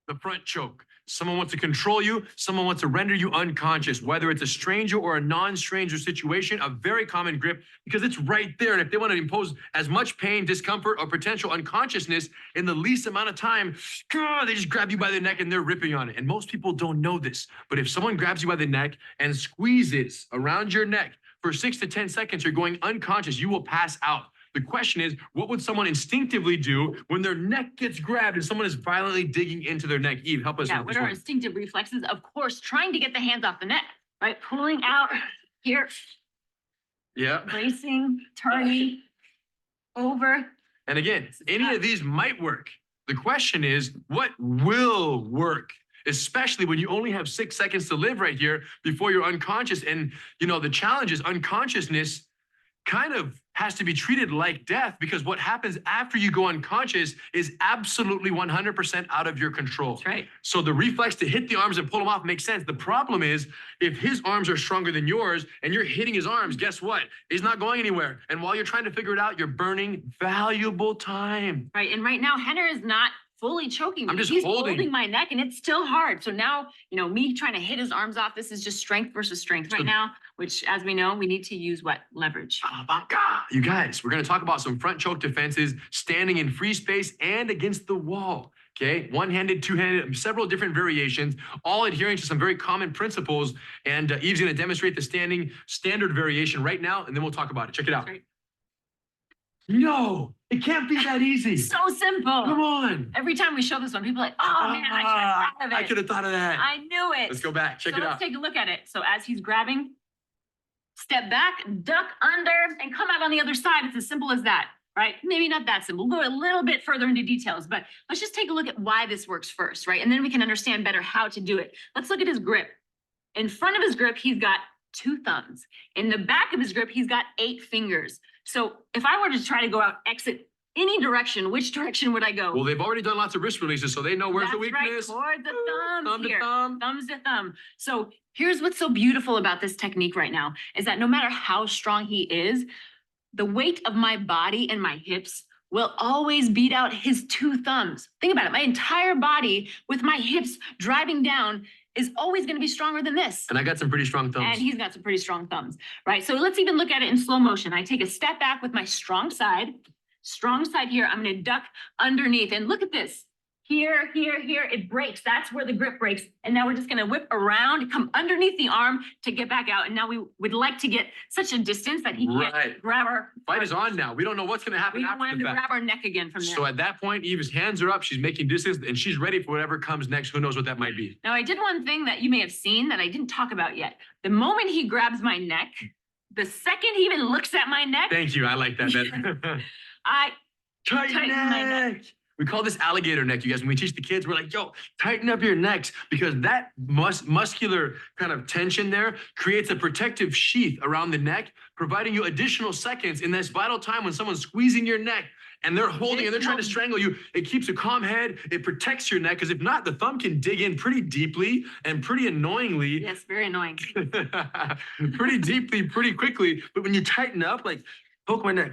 the front choke. Someone wants to control you. Someone wants to render you unconscious, whether it's a stranger or a non-stranger situation, a very common grip because it's right there. And if they want to impose as much pain, discomfort, or potential unconsciousness in the least amount of time, they just grab you by the neck and they're ripping on it. And most people don't know this, but if someone grabs you by the neck and squeezes around your neck for 6 to 10 seconds, you're going unconscious. You will pass out. The question is, what would someone instinctively do when their neck gets grabbed and someone is violently digging into their neck? Eve, help us. Yeah, what are our instinctive reflexes? Of course, trying to get the hands off the neck, right? Pulling out here. Yeah. Bracing, turning, over. And again, any of these might work. The question is, what will work? Especially when you only have 6 seconds to live right here before you're unconscious. And, you know, the challenge is unconsciousness kind of has to be treated like death because what happens after you go unconscious is absolutely 100% out of your control. That's right. So the reflex to hit the arms and pull them off makes sense. The problem is if his arms are stronger than yours and you're hitting his arms, guess what? He's not going anywhere. And while you're trying to figure it out, you're burning valuable time. Right. And right now, Henner is not fully choking me. I'm just He's holding my neck and it's still hard. So now, you know, me trying to hit his arms off, this is just strength versus strength right now, which as we know, we need to use what? Leverage. You guys, we're going to talk about some front choke defenses, standing in free space and against the wall. Okay, one-handed, two-handed, several different variations, all adhering to some very common principles. And Eve's going to demonstrate the standard variation right now, and then we'll talk about it. Check it out. Right. No, it can't be that easy. So simple. Come on. Every time we show this one, people are like, oh man, I should have thought of it. I could have thought of that. I knew it. Let's go back. Check it out. Let's take a look at it. So as he's grabbing, step back, duck under, and come out on the other side. It's as simple as that, right? Maybe not that simple. We'll go a little bit further into details, but let's just take a look at why this works first, right? And then we can understand better how to do it. Let's look at his grip. In front of his grip, he's got 2 thumbs. In the back of his grip, he's got 8 fingers. So if I were to try to go out, exit any direction, which direction would I go? Well, they've already done lots of wrist releases, so they know where's the weakness. Right, toward the thumbs Thumb here. to thumb. Thumbs to thumb. So here's what's so beautiful about this technique right now is that no matter how strong he is, the weight of my body and my hips will always beat out his 2 thumbs. Think about it. My entire body with my hips driving down is always going to be stronger than this. And I got some pretty strong thumbs. And he's got some pretty strong thumbs, right? So let's even look at it in slow motion. I take a step back with my strong side here. I'm going to duck underneath and look at this. Here, it breaks. That's where the grip breaks. And now we're just going to whip around, come underneath the arm to get back out. And now we would like to get such a distance that he can't grab our... Fight is on now. We don't know what's going to happen We don't after want him the to fact. grab our neck again from there. So at that point, Eve's hands are up. She's making distance and she's ready for whatever comes next. Who knows what that might be? Now, I did one thing that you may have seen that I didn't talk about yet. The moment he grabs my neck, the second he even looks at my neck, Thank you. I like that better. I Tighten my neck. We call this alligator neck, you guys. When we teach the kids, we're like, yo, tighten up your necks because that muscular kind of tension there creates a protective sheath around the neck, providing you additional seconds in this vital time when someone's squeezing your neck and they're holding and they're trying to strangle you. It keeps a calm head. It protects your neck because if not, the thumb can dig in pretty deeply and pretty annoyingly. Yes, very annoying. Pretty deeply, pretty quickly. But when you tighten up, like poke my neck.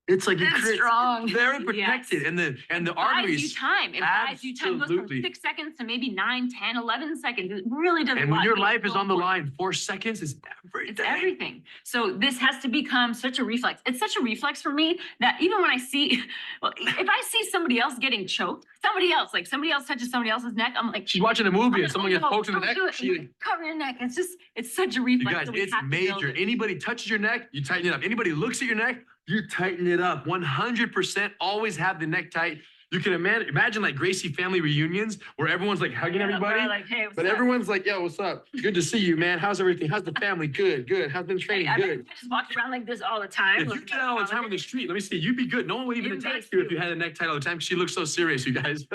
It's like It's strong. very protected, Yes. and the Buys arteries. you time. It buys you time. It goes from Absolutely. 6 seconds to maybe 9, 10, 11 seconds. It really does. And a when lot. your It's life is so on the important. line, 4 seconds is everything. It's everything. So this has to become such a reflex. It's such a reflex for me that even when I see, well, if I see somebody else getting choked, somebody else touches somebody else's neck, I'm like, She's watching a movie I'm and someone like, gets oh, no, poked in the don't neck. do it. She, Cover your neck. It's such a you reflex. guys, so we it's have to build major. it. Anybody touches your neck, you tighten it up. Anybody looks at your neck, you tighten it up. 100% always have the neck tight. You can imagine like Gracie family reunions where everyone's like hugging Yeah, everybody. we're like, hey, what's But up? everyone's like, yo, what's up? Good to see you, man. How's everything? How's the family? Good, good. How's been training? I Good. just walk around like this all the time. If you did that all the time on the street, let me see, you'd be good. No one would even It attack makes you if you. you had a neck tight all the time. She looks so serious, you guys.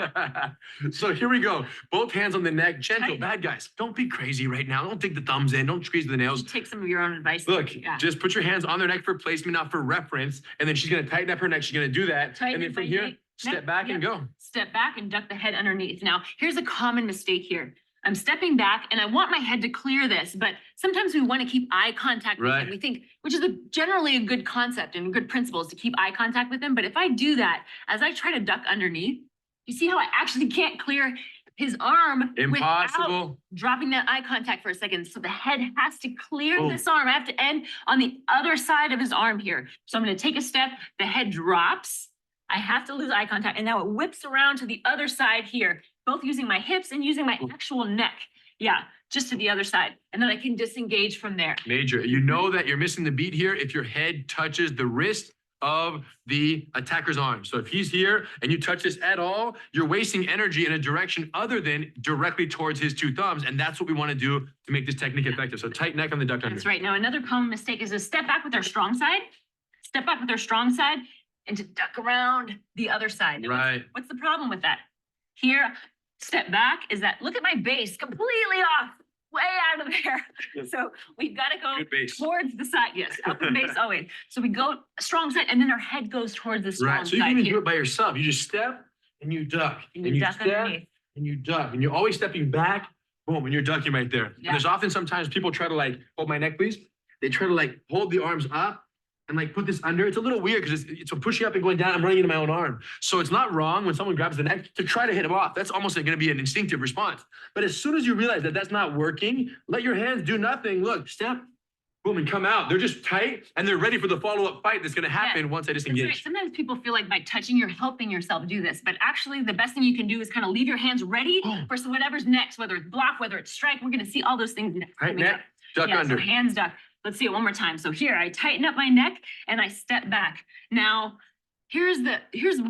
So here we go. Both hands on the neck, gentle. Tighten. Bad guys, don't be crazy right now. Don't dig the thumbs in. Don't squeeze the nails. Take some of your own advice. Look, Yeah. just put your hands on their neck for placement, not for reference. And then she's gonna tighten up her neck. She's gonna do that. Tighten And then from my here, neck. step back and go. Step back and duck the head underneath. Now, here's a common mistake here. I'm stepping back and I want my head to clear this, but sometimes we want to keep eye contact with Right. them. We think, which is generally a good concept and good principle is to keep eye contact with them. But if I do that, as I try to duck underneath, you see how I actually can't clear his arm without Impossible. dropping that eye contact for a second. So the head has to clear Boom. this arm. I have to end on the other side of his arm here. So I'm gonna take a step, the head drops. I have to lose eye contact, and now it whips around to the other side here, both using my hips and using my actual neck. Yeah, just to the other side. And then I can disengage from there. Major. You know that you're missing the beat here if your head touches the wrist of the attacker's arm. So if he's here and you touch this at all, you're wasting energy in a direction other than directly towards his two thumbs. And that's what we want to do to make this technique effective. So tight neck on the duck under. That's right. Now, another common mistake is to step back with our strong side, step back with our strong side, and to duck around the other side. Now, Right. what's the problem with that? Here, step back is that, look at my base, completely off, way out of there. So we've got to go Good base. towards the side. Yes, up the base always. So we go strong side, and then our head goes towards the strong Right. So you side can even do here. it by yourself. You just step and you duck. And you duck step underneath. and you duck. And you're always stepping back. Boom. And you're ducking right there. Yeah. And there's often sometimes people try to like, hold my neck, please. They try to like hold the arms up and like put this under. It's a little weird because it's pushing up and going down. I'm running into my own arm. So it's not wrong when someone grabs the neck to try to hit him off. That's almost going to be an instinctive response. But as soon as you realize that that's not working, let your hands do nothing. Look, step, boom, and come out. They're just tight and they're ready for the follow-up fight that's going to happen once I That's right. disengage. Sometimes people feel like by touching, you're helping yourself do this, but actually the best thing you can do is kind of leave your hands ready Oh. for whatever's next, whether it's block, whether it's strike. We're gonna see all those things next. Right coming up. neck, duck Yeah, under. so hands duck. Let's see it one more time. So here, I tighten up my neck and I step back. Now, here's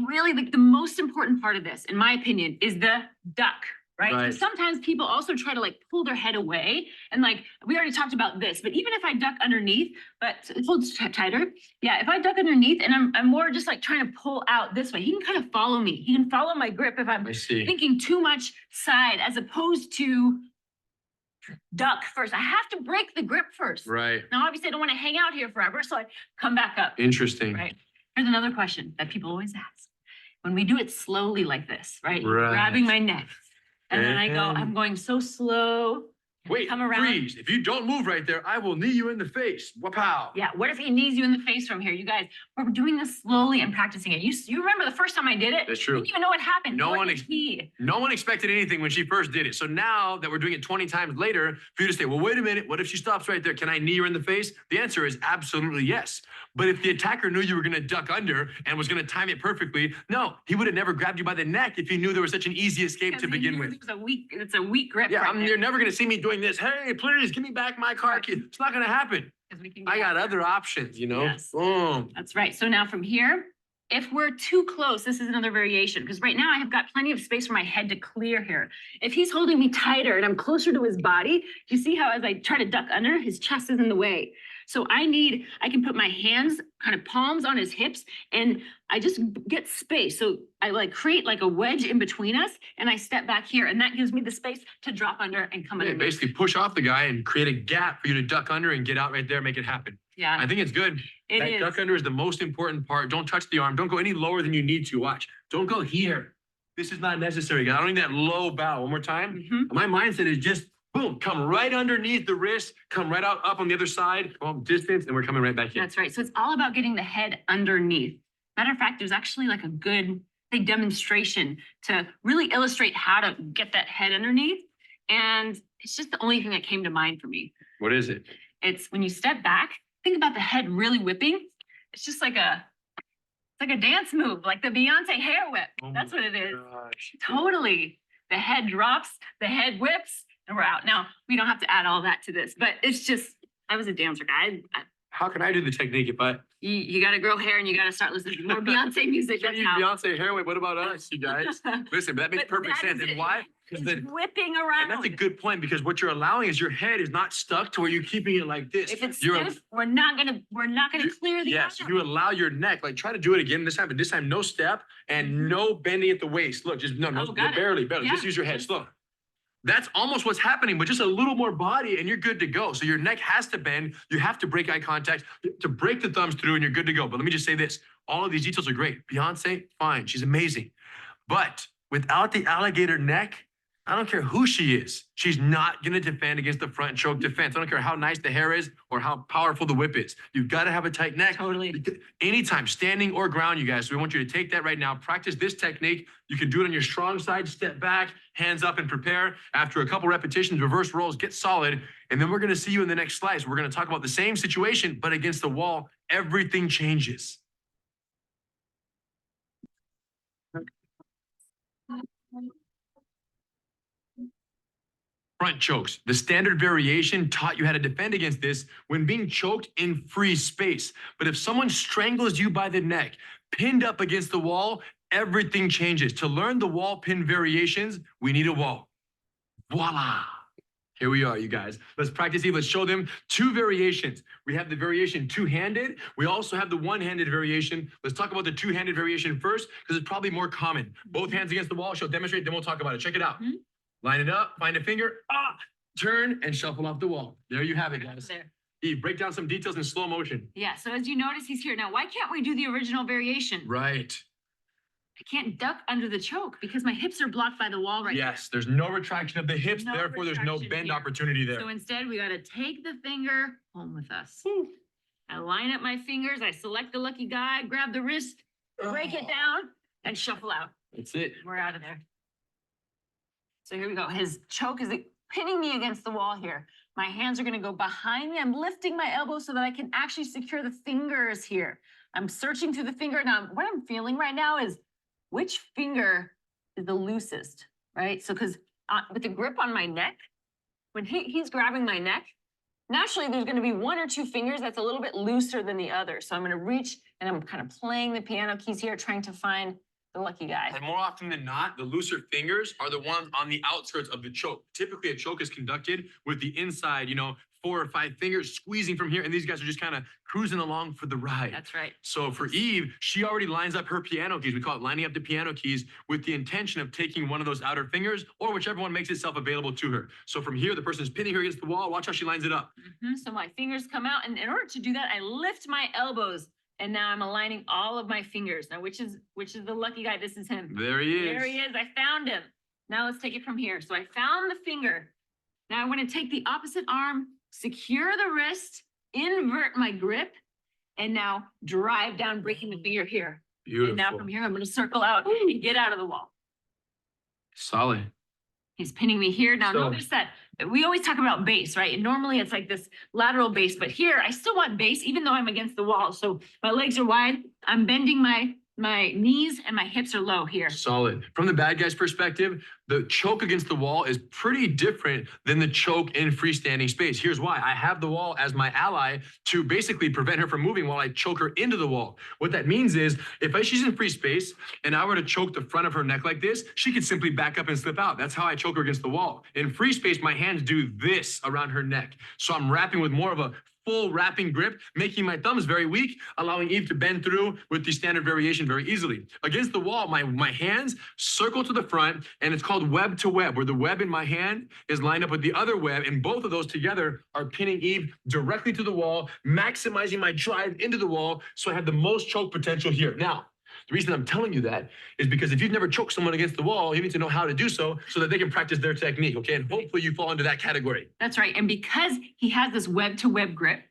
really the most important part of this, in my opinion, is the duck. Right? Right. So sometimes people also try to like pull their head away and like, we already talked about this, but even if I duck underneath, but it holds tighter. Yeah, if I duck underneath and I'm more just like trying to pull out this way, he can kind of follow me. He can follow my grip if I'm I see. thinking too much side as opposed to duck first. I have to break the grip first. Right. Now, obviously I don't want to hang out here forever, so I come back up. Interesting. Right. Here's another question that people always ask. When we do it slowly like this, right? You're Right. grabbing my neck. And then I go, And- I'm going so slow. Wait, Come around. freeze. If you don't move right there, I will knee you in the face. Wapow. Yeah, what if he knees you in the face from here? You guys, we're doing this slowly and practicing it. You remember the first time I did it? That's You true. didn't even know what happened. No Nor one did ex- he. No one expected anything when she first did it. So now that we're doing it 20 times later, for you to say, well, wait a minute, what if she stops right there? Can I knee her in the face? The answer is absolutely yes. But if the attacker knew you were going to duck under and was going to time it perfectly, no, he would have never grabbed you by the neck if he knew there was such an easy escape Because to he begin knew with. It's a weak grip. Yeah, right there, you're never going to see me doing this. Hey, please give me back my car key. It's not going to happen. 'cause we can I get got out other options, you know? Yes. Boom. That's right. So now from here, if we're too close, this is another variation, because right now I have got plenty of space for my head to clear here. If he's holding me tighter and I'm closer to his body, you see how as I try to duck under, his chest is in the way. So I can put my hands kind of palms on his hips and I just get space. So I like create like a wedge in between us and I step back here and that gives me the space to drop under and come Yeah, under. basically push off the guy and create a gap for you to duck under and get out right there, make it happen. Yeah, I think it's good. it That is. duck under is the most important part. Don't touch the arm. Don't go any lower than you need to. Watch. Don't go here. This is not necessary, guys. I don't need that low bow. One more time. Mhm. My mindset is just boom, come right underneath the wrist, come right out up on the other side, boom, distance, and we're coming right back in. That's right. So it's all about getting the head underneath. Matter of fact, there's actually like a good big demonstration to really illustrate how to get that head underneath. And it's just the only thing that came to mind for me. What is it? It's when you step back, think about the head really whipping. It's just like it's like a dance move, like the Beyonce hair whip. Oh That's my what it is. Gosh. Totally. The head drops, the head whips, and we're out. Now, we don't have to add all that to this, but it's just, I was a dancer guy. How can I do the technique if I You got to grow hair and you got to start listening to more Beyonce music. can't That's use how. Beyonce hair? Wait, what about us, you guys? Listen, but that makes But perfect that sense. is And it. why? Because It's the whipping and around. that's a good point because what you're allowing is your head is not stuck to where you're keeping it like this. If it's You're stiff, we're not gonna You- clear the Yes, arm. you allow your neck, like try to do it again this time, but this time no step and Mhm. no bending at the waist. Look, just no, Oh, got it. barely. Just Yeah. use your head, slow. That's almost what's happening, but just a little more body and you're good to go. So your neck has to bend. You have to break eye contact to break the thumbs through and you're good to go. But let me just say this. All of these details are great. Beyonce, fine. She's amazing. But without the alligator neck, I don't care who she is. She's not going to defend against the front choke defense. I don't care how nice the hair is or how powerful the whip is. You've got to have a tight neck. Totally. Anytime, standing or ground, you guys. So we want you to take that right now. Practice this technique. You can do it on your strong side. Step back, hands up, and prepare. After a couple repetitions, reverse rolls, get solid. And then we're going to see you in the next slice. We're going to talk about the same situation, but against the wall. Everything changes. Front chokes. The standard variation taught you how to defend against this when being choked in free space. But if someone strangles you by the neck, pinned up against the wall, everything changes. To learn the wall pin variations, we need a wall. Voila. Here we are, you guys. Let's practice it. Let's show them two variations. We have the variation two-handed. We also have the one-handed variation. Let's talk about the two-handed variation first, because it's probably more common. Both hands against the wall. She'll demonstrate, then we'll talk about it. Check it out. Line it up, find a finger, turn, and shuffle off the wall. There you have it, guys. There. Eve, break down some details in slow motion. Yeah, so as you notice, he's here. Now, why can't we do the original variation? Right. I can't duck under the choke because my hips are blocked by the wall right now. Yes, there's no retraction of the hips, No therefore there's no retraction bend here. opportunity there. So instead, we gotta take the finger home with us. I line up my fingers, I select the lucky guy, grab the wrist, break it down, and shuffle out. That's it. We're out of there. So here we go. His choke is pinning me against the wall here. My hands are gonna go behind me. I'm lifting my elbow so that I can actually secure the fingers here. I'm searching through the finger. Now, what I'm feeling right now is which finger is the loosest, right? So, because with the grip on my neck, when he's grabbing my neck, naturally there's gonna be one or two fingers that's a little bit looser than the other. So I'm gonna reach and I'm kind of playing the piano keys here, trying to find the lucky guy. And more often than not, the looser fingers are the ones on the outskirts of the choke. Typically, a choke is conducted with the inside, 4 or 5 fingers squeezing from here, and these guys are just kind of cruising along for the ride. That's right. So for Eve, she already lines up her piano keys. We call it lining up the piano keys with the intention of taking one of those outer fingers or whichever one makes itself available to her. So from here, the person is pinning her against the wall. Watch how she lines it up. So my fingers come out, and in order to do that, I lift my elbows, and now I'm aligning all of my fingers. Now, which is the lucky guy? This is him. There he is. There he is. I found him. Now let's take it from here. So I found the finger. Now I want to take the opposite arm, secure the wrist, invert my grip, and now drive down, breaking the finger here. Beautiful. And now from here, I'm going to circle out and get out of the wall. Solid. He's pinning me here. Now So- notice that we always talk about base, right? And normally it's like this lateral base, but here I still want base even though I'm against the wall. So my legs are wide. I'm bending my knees and my hips are low here. Solid. From the bad guy's perspective, the choke against the wall is pretty different than the choke in freestanding space. Here's why. I have the wall as my ally to basically prevent her from moving while I choke her into the wall. What that means is if she's in free space and I were to choke the front of her neck like this, she could simply back up and slip out. That's how I choke her against the wall. In free space, my hands do this around her neck. So I'm wrapping with more of a full wrapping grip, making my thumbs very weak, allowing Eve to bend through with the standard variation very easily. Against the wall, my hands circle to the front, and it's called web to web, where the web in my hand is lined up with the other web, and both of those together are pinning Eve directly to the wall, maximizing my drive into the wall, so I have the most choke potential here. Now, the reason I'm telling you that is because if you've never choked someone against the wall, you need to know how to do so that they can practice their technique, okay? And hopefully you fall into that category. That's right. And because he has this web to web grip,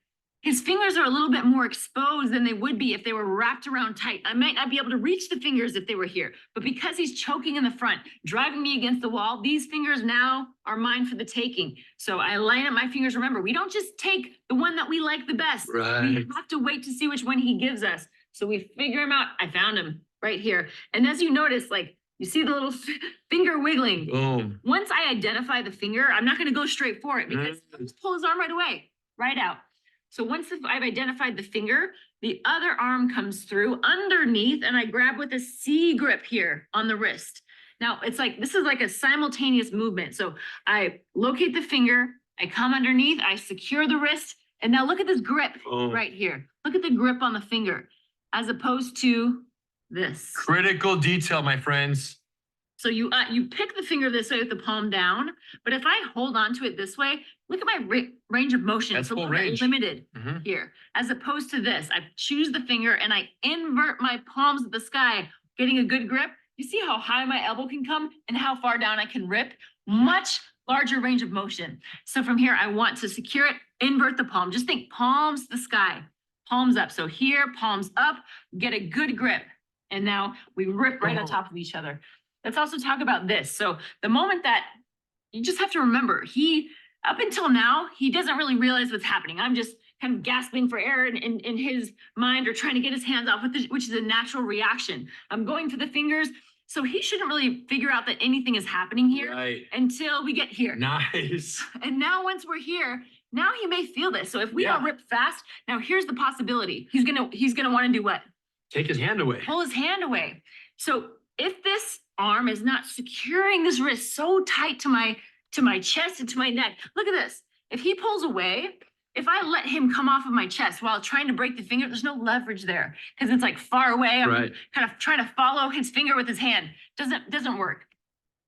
his fingers are a little bit more exposed than they would be if they were wrapped around tight. I might not be able to reach the fingers if they were here, but because he's choking in the front, driving me against the wall, these fingers now are mine for the taking. So I line up my fingers. Remember, we don't just take the one that we like the best. Right. We have to wait to see which one he gives us. So we figure him out. I found him right here. And as you notice, like you see the little finger wiggling. Boom. Once I identify the finger, I'm not going to go straight for it because I'll just pull his arm right away, right out. So once I've identified the finger, the other arm comes through underneath and I grab with a C grip here on the wrist. Now it's like, this is like a simultaneous movement. So I locate the finger, I come underneath, I secure the wrist, and now look at this grip right here. Look at the grip on the finger as opposed to this. Critical detail, my friends. So you pick the finger this way with the palm down, but if I hold on to it this way, look at my range of motion. That's It's a little full bit range. limited Mhm. here, as opposed to this. I choose the finger and I invert my palms at the sky, getting a good grip. You see how high my elbow can come and how far down I can rip? much larger range of motion. So from here, I want to secure it, invert the palm. Just think palms to the sky, palms up. So here, palms up, get a good grip. And now we rip right on top of each other. Let's also talk about this. So the moment that you just have to remember, up until now, he doesn't really realize what's happening. I'm just kind of gasping for air in his mind or trying to get his hands off, which is a natural reaction. I'm going for the fingers. So he shouldn't really figure out that anything is happening here Right. until we get here. Nice. And now once we're here, now he may feel this. So if we don't rip fast, now here's the possibility. He's gonna want to do what? Take his hand away. Pull his hand away. So if this arm is not securing this wrist so tight to my chest and to my neck, look at this. If he pulls away, if I let him come off of my chest while trying to break the finger, there's no leverage there because it's like far away. I'm Right. kind of trying to follow his finger with his hand. Doesn't work.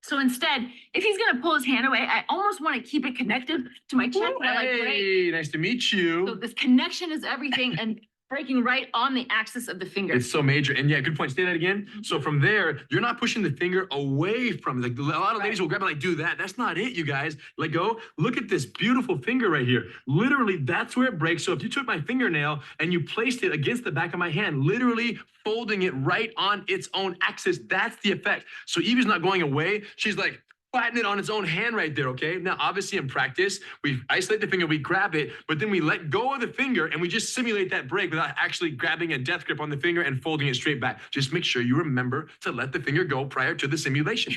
So instead, if he's gonna pull his hand away, I almost want to keep it connected to my chest. And I like break. Hey, nice to meet you. So this connection is everything and breaking right on the axis of the finger. It's so major. And yeah, good point. Say that again. So from there, you're not pushing the finger away from it. Like a lot of ladies will grab it like, do that. That's not it, you guys. Let go. Look at this beautiful finger right here. Literally, that's where it breaks. So if you took my fingernail and you placed it against the back of my hand, literally folding it right on its own axis, that's the effect. So Evie's not going away. She's like, flatten it on its own hand right there, okay? Now, obviously in practice, we isolate the finger, we grab it, but then we let go of the finger and we just simulate that break without actually grabbing a death grip on the finger and folding it straight back. Just make sure you remember to let the finger go prior to the simulation.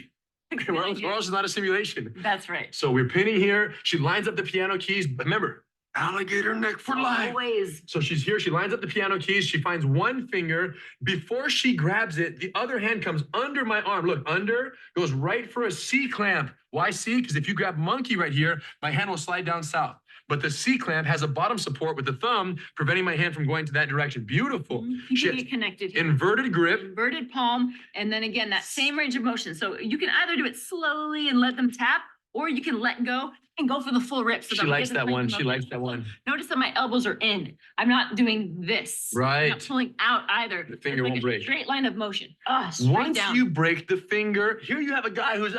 Or else it's not a simulation. That's right. So we're pinning here. She lines up the piano keys, but remember, alligator neck for life. Always. So she's here, she lines up the piano keys, she finds one finger. Before she grabs it, the other hand comes under my arm. Look, under, goes right for a C clamp. Why C? Because if you grab monkey right here, my hand will slide down south. But the C clamp has a bottom support with the thumb, preventing my hand from going to that direction. Beautiful. You She can has get connected here. inverted grip. Inverted palm, and then again, that same range of motion. So you can either do it slowly and let them tap, or you can let go and go for the full rip. So She I'm likes getting that one. range of She likes motion. that one. Notice that my elbows are in. I'm not doing this. I'm Right. not pulling out either. The finger It's like won't a break. Straight line of motion. Straight Once down. you break the finger, here you have a guy who's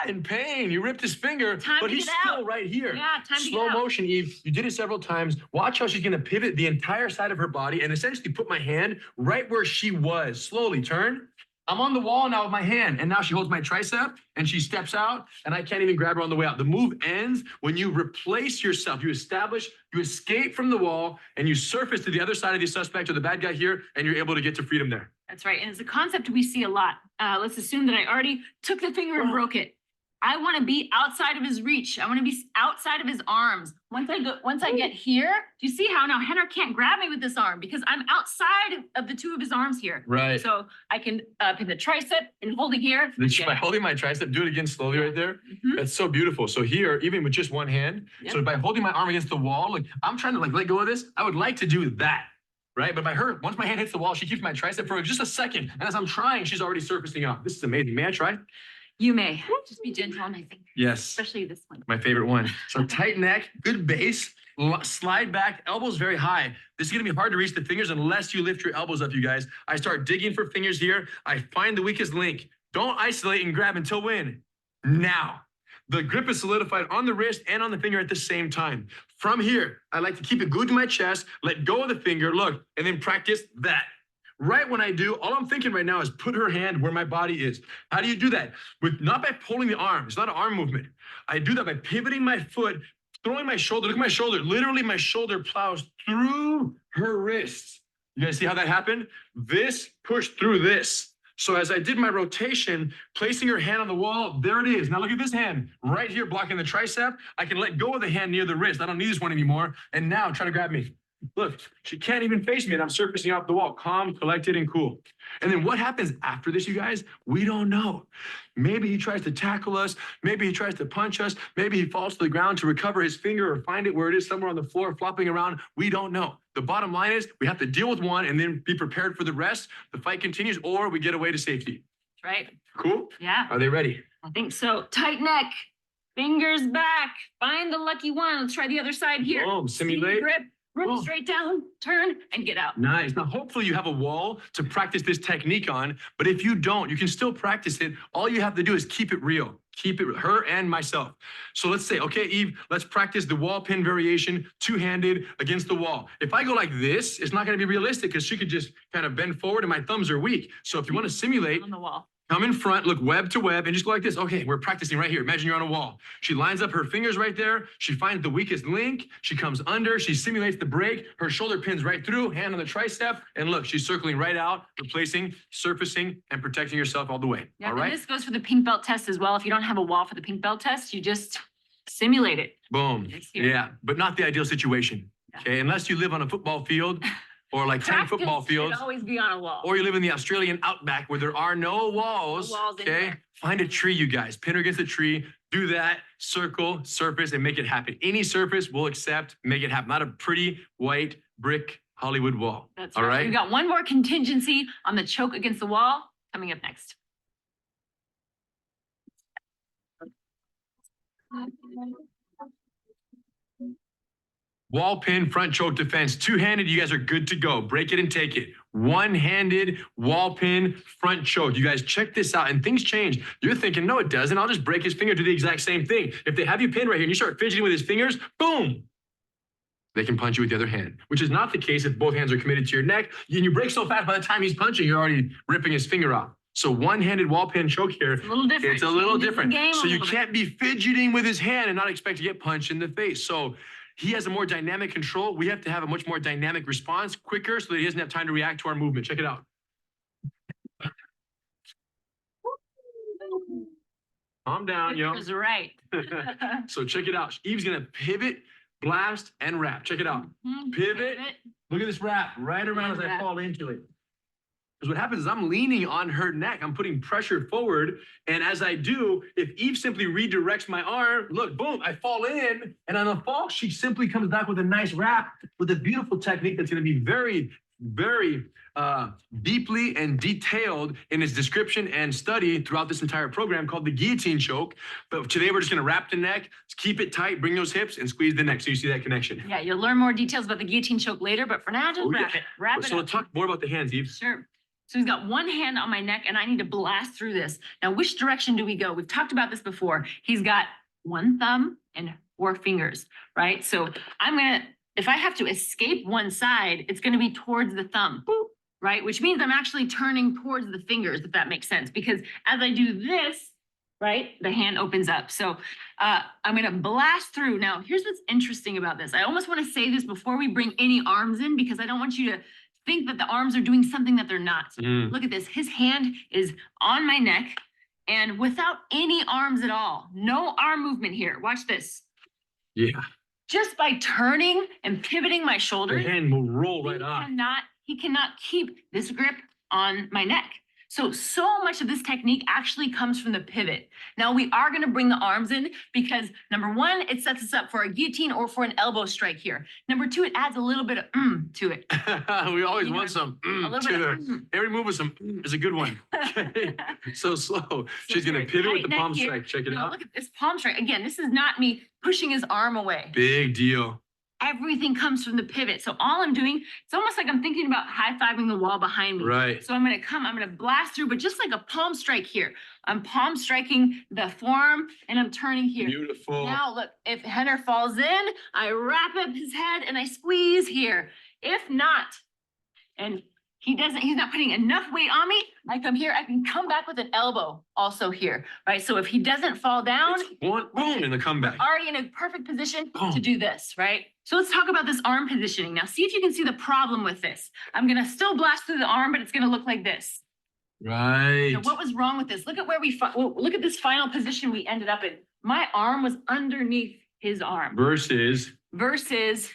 in pain. You ripped his finger, Time but to he's get still out. right here. Yeah, time to Slow get out. motion, Eve. You did it several times. Watch how she's gonna pivot the entire side of her body and essentially put my hand right where she was. Slowly turn. I'm on the wall now with my hand, and now she holds my tricep and she steps out, and I can't even grab her on the way out. The move ends when you replace yourself. You establish, you escape from the wall, and you surface to the other side of the suspect or the bad guy here, and you're able to get to freedom there. That's right. And it's a concept we see a lot. Let's assume that I already took the finger and broke it. I want to be outside of his reach. I want to be outside of his arms. Once I get here, do you see how now Henner can't grab me with this arm because I'm outside of the two of his arms here. Right. So I can pin the tricep and holding here. By holding my tricep, do it again slowly right there. Mhm. That's so beautiful. So here, even with just one hand, so by holding my arm against the wall, like I'm trying to let go of this. I would like to do that, right? But by her, once my hand hits the wall, she keeps my tricep for just a second. And as I'm trying, she's already surfacing off. This is amazing. May I try? You may just be gentle on my finger, Yes. especially this one. My favorite one. So tight neck, good base, slide back, elbows very high. This is gonna be hard to reach the fingers unless you lift your elbows up, you guys. I start digging for fingers here. I find the weakest link. Don't isolate and grab until when? Now. The grip is solidified on the wrist and on the finger at the same time. From here, I like to keep it glued to my chest, let go of the finger, look, and then practice that. Right when I do, all I'm thinking right now is put her hand where my body is. How do you do that? Not by pulling the arm. It's not an arm movement. I do that by pivoting my foot, throwing my shoulder. Look at my shoulder. Literally, my shoulder plows through her wrist. You guys see how that happened? This pushed through this. So as I did my rotation, placing her hand on the wall, there it is. Now look at this hand right here blocking the tricep. I can let go of the hand near the wrist. I don't need this one anymore. And now try to grab me. Look, she can't even face me and I'm surfacing off the wall, calm, collected, and cool. And then what happens after this, you guys? We don't know. Maybe he tries to tackle us. Maybe he tries to punch us. Maybe he falls to the ground to recover his finger or find it where it is somewhere on the floor flopping around. We don't know. The bottom line is we have to deal with one and then be prepared for the rest. The fight continues or we get away to safety. Right? Cool? Yeah, Are they ready? I think so. Tight neck, fingers back, find the lucky one. Let's try the other side here. Boom, simulate. Grip, root Oh. straight down, turn, and get out. Nice. Now, hopefully you have a wall to practice this technique on, but if you don't, you can still practice it. All you have to do is keep it real. Keep it her and myself. So let's say, okay, Eve, let's practice the wall pin variation, two-handed against the wall. If I go like this, it's not going to be realistic because she could just kind of bend forward and my thumbs are weak. So if you want to simulate, On the wall. come in front, look web to web, and just go like this. Okay, we're practicing right here. Imagine you're on a wall. She lines up her fingers right there. She finds the weakest link. She comes under. She simulates the break. Her shoulder pins right through, hand on the tricep. And look, she's circling right out, replacing, surfacing, and protecting yourself all the way. Yeah, All and right? this goes for the pink belt test as well. If you don't have a wall for the pink belt test, you just simulate it. Boom. It's here. Yeah, but not the ideal situation. Yeah. Okay, unless you live on a football field or like 10 Practice football should fields. always be on a wall. Or you live in the Australian outback where there are no walls. No walls Okay, anywhere. find a tree, you guys. Pin her against a tree. Do that. Circle, surface, and make it happen. Any surface we'll accept. Make it happen. Not a pretty white brick Hollywood wall. That's all right. right. We've got one more contingency on the choke against the wall coming up next. Wall pin, front choke defense, two-handed. You guys are good to go. Break it and take it. One-handed wall pin, front choke. You guys check this out, and things change. You're thinking, no, it doesn't. I'll just break his finger, do the exact same thing. If they have you pinned right here and you start fidgeting with his fingers, boom, they can punch you with the other hand, which is not the case if both hands are committed to your neck. And you break so fast, by the time he's punching, you're already ripping his finger off. So one-handed wall pin choke here, It's a little different. it's a little Changes the different. game a So you little bit. can't be fidgeting with his hand and not expect to get punched in the face. So he has a more dynamic control. We have to have a much more dynamic response, quicker, so that he doesn't have time to react to our movement. Check it out. Calm down, yo. Victor's right. So check it out. Eve's gonna pivot, blast, and wrap. Check it out. Mhm, Pivot. Look at this wrap right around as I Wrap. fall into it. Because what happens is I'm leaning on her neck. I'm putting pressure forward. And as I do, if Eve simply redirects my arm, look, boom, I fall in. And on the fall, she simply comes back with a nice wrap with a beautiful technique that's going to be very, very deeply and detailed in its description and study throughout this entire program called the guillotine choke. But today we're just going to wrap the neck, keep it tight, bring those hips, and squeeze the neck so you see that connection. Yeah, you'll learn more details about the guillotine choke later, but for now, just Oh, wrap yeah. it. Wrap it So up. let's talk more about the hands, Eve. Sure. So he's got one hand on my neck and I need to blast through this. Now, which direction do we go? We've talked about this before. He's got one thumb and 4 fingers, right? So if I have to escape one side, it's gonna be towards the thumb, right? Which means I'm actually turning towards the fingers, if that makes sense, because as I do this, right, the hand opens up. So I'm gonna blast through. Now, here's what's interesting about this. I almost wanna say this before we bring any arms in, because I don't want you to think that the arms are doing something that they're not. Mm. Look at this. His hand is on my neck and without any arms at all. No arm movement here. Watch this. Yeah. Just by turning and pivoting my The shoulders, hand will roll right off. he cannot keep this grip on my neck. So much of this technique actually comes from the pivot. Now we are going to bring the arms in because number one, it sets us up for a guillotine or for an elbow strike here. Number two, it adds a little bit of to it. We always You know, want some A little bit to of it. Every move with some is a good one. Okay. So slow. She's gonna very pivot with tight the neck palm here. strike. Check it Now, out. look at this palm strike. Again, this is not me pushing his arm away. Big deal. Everything comes from the pivot. So all I'm doing, it's almost like I'm thinking about high-fiving the wall behind me. Right. So I'm gonna blast through, but just like a palm strike here. I'm palm striking the forearm and I'm turning here. Beautiful. Now, look, if Henner falls in, I wrap up his head and I squeeze here. If not, and he's not putting enough weight on me, I come here, I can come back with an elbow also here, right? So if he doesn't fall down, It's one boom in the comeback. already in a perfect position to Boom. do this, right? So let's talk about this arm positioning. Now, see if you can see the problem with this. I'm gonna still blast through the arm, but it's gonna look like this. Right. Now, what was wrong with this? Look at where look at this final position we ended up in. My arm was underneath his arm Versus versus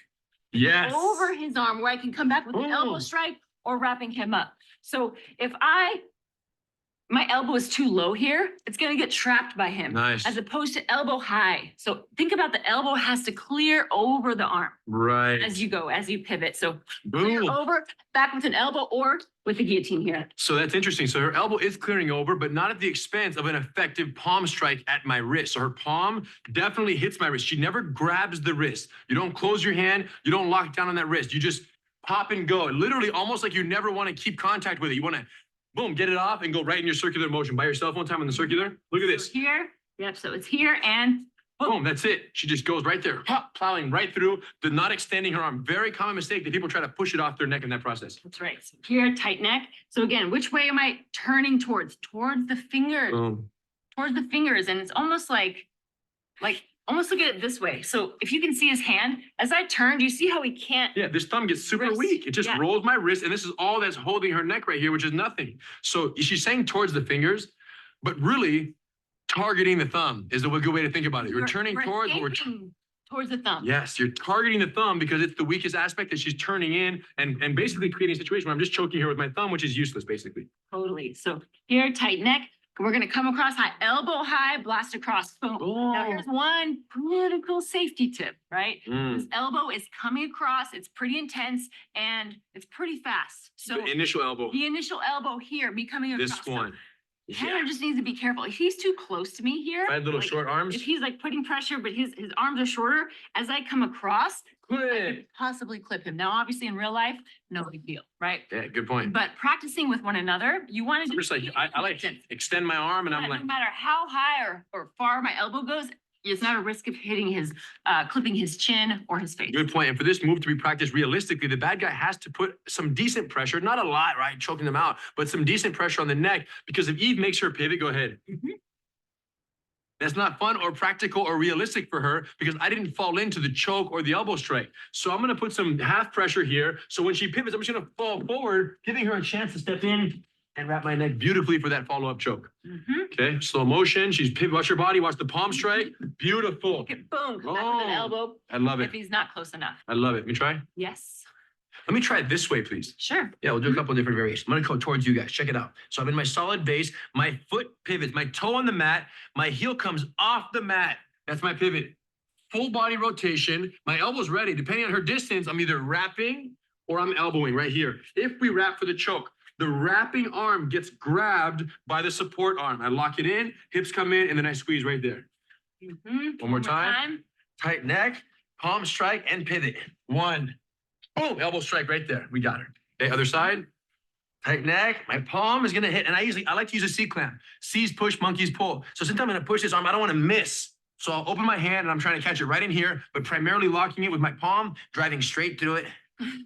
yes. over his arm where I can come back with an elbow Oh. strike or wrapping him up. So if my elbow is too low here, it's gonna get trapped by him. Nice. As opposed to elbow high. So think about the elbow has to clear over the arm Right. as you go, as you pivot. So clear Boom. over, back with an elbow or with the guillotine here. So that's interesting. So her elbow is clearing over, but not at the expense of an effective palm strike at my wrist. So her palm definitely hits my wrist. She never grabs the wrist. You don't close your hand. You don't lock down on that wrist. You just pop and go. Literally almost like you never want to keep contact with it. You want to, boom, get it off and go right in your circular motion. By yourself one time on the circular. Look at this. So here, yep, so it's here and Boom, that's it. She just goes right there, pop, plowing right through, not extending her arm. Very common mistake that people try to push it off their neck in that process. that's right. So here, tight neck. So again, which way am I turning towards? Towards the finger, Boom. towards the fingers. And it's almost like almost look at it this way. So if you can see his hand, as I turn, do you see how he can't? Yeah, this thumb gets super Wrist. weak. It just Yeah. rolls my wrist, and this is all that's holding her neck right here, which is nothing. So she's saying towards the fingers, but really targeting the thumb is a good way to think about it. You're turning we're towards, but we're aiming towards the thumb. yes, you're targeting the thumb because it's the weakest aspect that she's turning in and basically creating a situation where I'm just choking her with my thumb, which is useless, basically. Totally. So here, tight neck. We're gonna come across high, elbow high, blast across. Boom. Now here's one critical safety tip, right? Mm. This elbow is coming across. It's pretty intense and it's pretty fast. So The initial elbow, the initial elbow here, me coming across. this so one. Tanner Yeah, just needs to be careful. If he's too close to me here, I had little like, short arms. if he's like putting pressure, but his arms are shorter, as I come across, I Clip. could possibly clip him. Now, obviously in real life, no big deal, right? Yeah, good point. But practicing with one another, you want to I'm just like, I like extend my arm and I'm like, no matter how high or far my elbow goes, it's not a risk of hitting his, clipping his chin or his face. good point. And for this move to be practiced realistically, the bad guy has to put some decent pressure, not a lot, right? Choking them out, but some decent pressure on the neck because if Eve makes her pivot, go ahead. Mhm. That's not fun or practical or realistic for her because I didn't fall into the choke or the elbow strike. So I'm going to put some half pressure here. So when she pivots, I'm just going to fall forward, giving her a chance to step in and wrap my neck beautifully for that follow-up choke. Mhm. Okay, slow motion. She's pivot. Watch her body. Watch the palm strike. Beautiful. Okay, boom, come back with Oh. an elbow I love if it. he's not close enough. I love it. Let me try. Yes, Let me try it this way, please. sure. Yeah, we'll do a couple of different variations. I'm gonna go towards you guys. Check it out. So I'm in my solid base. My foot pivots, my toe on the mat, my heel comes off the mat. That's my pivot. Full body rotation. My elbow's ready. Depending on her distance, I'm either wrapping or I'm elbowing right here. If we wrap for the choke, the wrapping arm gets grabbed by the support arm. I lock it in, hips come in, and then I squeeze right there. Mhm. One more time. Tight neck, palm strike, and pivot. One. Boom, elbow strike right there. We got her. Okay, other side. Tight neck. My palm is gonna hit. And I like to use a C clamp. C's push, monkeys pull. So since I'm gonna push this arm, I don't wanna miss. So I'll open my hand and I'm trying to catch it right in here, but primarily locking it with my palm, driving straight through it.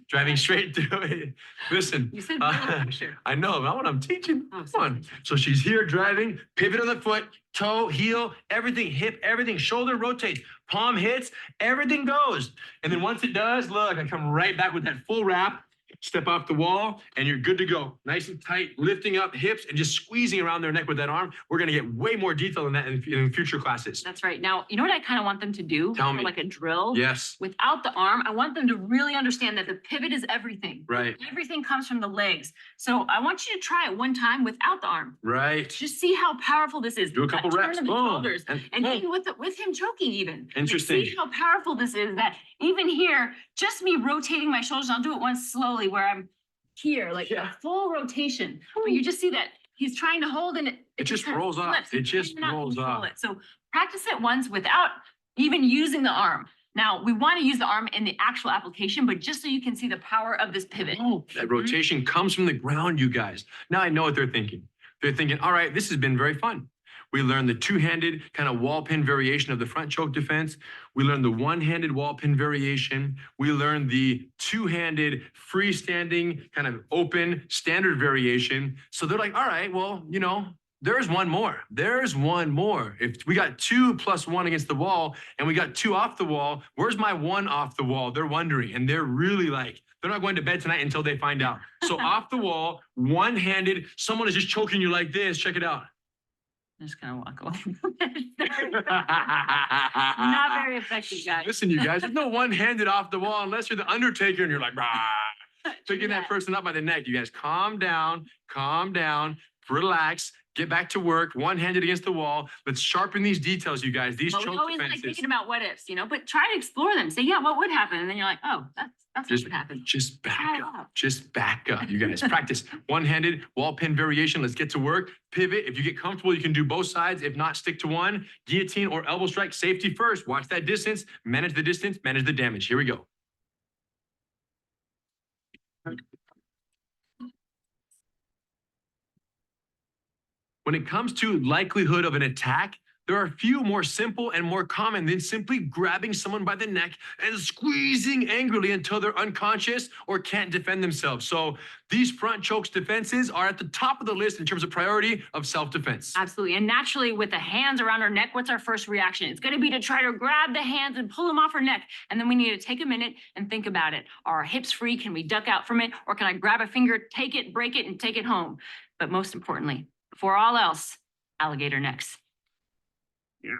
Driving straight through it. Listen. You said uh, pressure. I know, not what I'm teaching. Oh, Come on. So she's here driving, pivot on the foot, toe, heel, everything, hip, everything, shoulder rotates, palm hits, everything goes. And then once it does, look, I come right back with that full wrap, step off the wall, and you're good to go. Nice and tight, lifting up hips and just squeezing around their neck with that arm. We're gonna get way more detail in that in future classes. That's right. Now, you know what I kind of want them to do? Tell For me. like a drill? Yes, Without the arm, I want them to really understand that the pivot is everything. right, Everything comes from the legs. So I want you to try it one time without the arm. right. Just see how powerful this is. Do a That couple turn reps, of the boom. shoulders. And boom. even with him choking even. Like, Interesting. see how powerful this is that even here, just me rotating my shoulders, I'll do it once slowly where I'm here, like Yeah. a full rotation. But you just see that he's trying to hold and It just kind of rolls off. flips. It He just cannot rolls control off. it. So practice it once without even using the arm. Now, we want to use the arm in the actual application, but just so you can see the power of this pivot. Oh, that rotation comes from the ground, you guys. Now I know what they're thinking. They're thinking, all right, this has been very fun. We learned the two-handed kind of wall pin variation of the front choke defense. We learned the one-handed wall pin variation. We learned the two-handed freestanding kind of open standard variation. So they're like, all right, well, you know, there's one more. There's one more. If we got 2 + 1 against the wall and we got 2 off the wall, where's my 1 off the wall? They're wondering, and they're really like, they're not going to bed tonight until they find out. So off the wall, one-handed, someone is just choking you like this. Check it out. I'm just gonna walk away. Not very effective, guys. Listen, you guys, there's no one-handed off the wall unless you're the Undertaker and you're like, "Rah," picking Yeah. that person up by the neck. You guys calm down, relax, get back to work, one-handed against the wall. Let's sharpen these details, you guys. These But we choke always like defenses. thinking about what ifs, you know, but try to explore them. Say, yeah, what would happen? And then you're like, oh, that's what Just, would happen. just Try back it up. out. Just back up, you guys. Practice one-handed wall pin variation. Let's get to work. Pivot. If you get comfortable, you can do both sides. If not, stick to one. Guillotine or elbow strike. Safety first. Watch that distance. Manage the distance. Manage the damage. Here we go. When it comes to likelihood of an attack, there are few more simple and more common than simply grabbing someone by the neck and squeezing angrily until they're unconscious or can't defend themselves. So these front chokes defenses are at the top of the list in terms of priority of self-defense. Absolutely. And naturally, with the hands around our neck, what's our first reaction? It's going to be to try to grab the hands and pull them off our neck. And then we need to take a minute and think about it. Are our hips free? Can we duck out from it? Or can I grab a finger, take it, break it, and take it home? But most importantly, before all else, alligator necks. Yeah.